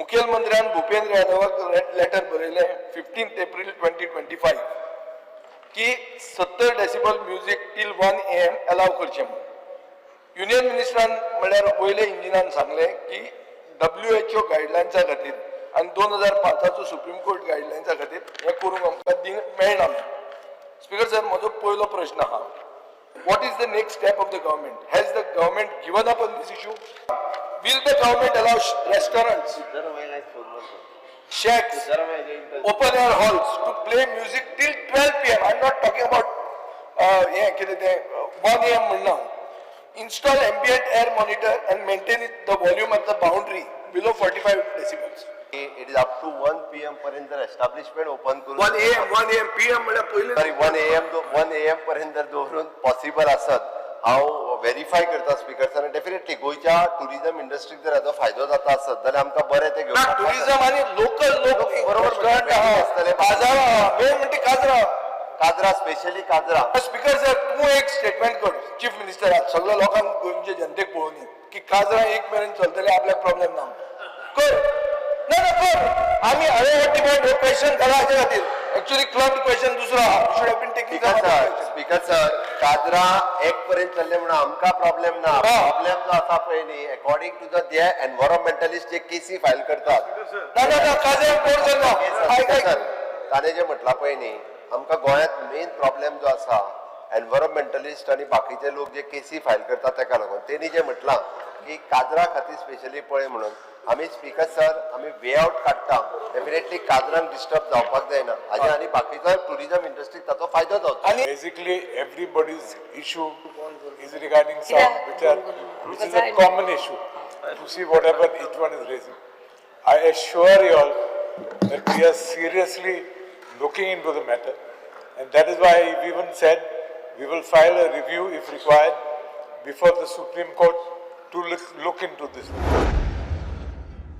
मुखेलमंत्र्यान Bhupendra यादवाक letter बरयले 15 April 2025 की 70 decibel music till 1 AM allow करचे म्हणून. युनियन मिनिस्टरान म्हळ्यार पयले इंजिनान सांगले की WHO गायडलायन्सा खातीर आनी 2005 सुप्रीम कोर्ट गायडलायन्सा खातीर हे करूंक आमकां मेळना. स्पीकर सर, म्हजो पयलो प्रश्न आहा, what is the next step of the government? Has the government given up on this issue? Will the government allow restaurants, shacks, open air halls to play music till 12 PM? I'm not talking about 1 AM म्हणना. Install ambient air monitor and maintain the volume at the boundary below 45 decibels. It is up to 1 PM पर्यंत जर establishment open करून 1 AM PM म्हणजे पहिले sorry 1 AM पर्यंत जर दवरून possible असत हांव व्हेरीफाय करता स्पीकर सर. डेफिनेटली गोयच्या टुरिझम इंडस्ट्रीक जर हाचो फायदो जाता आसत जाल्यार आमकां बरें ते घेवपाक. टुरिझम आणि लोकल लोक बरोबर आसतले. बाजार मेन म्हणजे काजरा स्पेशली काजरा. स्पीकर सर, तू एक स्टेटमेंट कर चीफ मिनिस्टर सगळ्या लोकांक गोंयच्या जनतेक पळोवन की काजरा एक मेरेन चलतले, आपल्याक प्रॉब्लेम ना कर. ना कर आम्ही डिमांड क्वेश्चन करा हाचे खातीर. एक्चुअली क्लब क्वेश्चन दुसरा should have been taking. Speaker sir, काजरा 1 पर्यंत चल्ले म्हणून आमकां प्रॉब्लेम ना. प्रॉब्लेम जो आसा पळय न्ही, अकॉर्डिंग टू द जे एनवायरमेंटलिस्ट जे केसी फायल करतात ताणे जे म्हटलां पळय न्ही, आमकां गोंयांत मेन प्रॉब्लेम जो आसा एनवायरमेंटलिस्ट आनी बाकीचे लोक जे केसी फायल करतात ताका लागून तेणी जे म्हटलां की काजरा खातीर स्पेशली पळय म्हणून आमी स्पीकर सर आमी वे आउट काडटा. डेफिनेटली काजरांक डिस्टर्ब जावपाक जायना हाजे आनी बाकीचो टुरिझम इंडस्ट्रीक ताचो फायदो जावचो. Basically everybody's issue is regarding some which is a common issue to see whatever each one is raising. I assure you all that we are seriously looking into the matter, and that is why we even said we will file a review if required before the Supreme Court to look into this.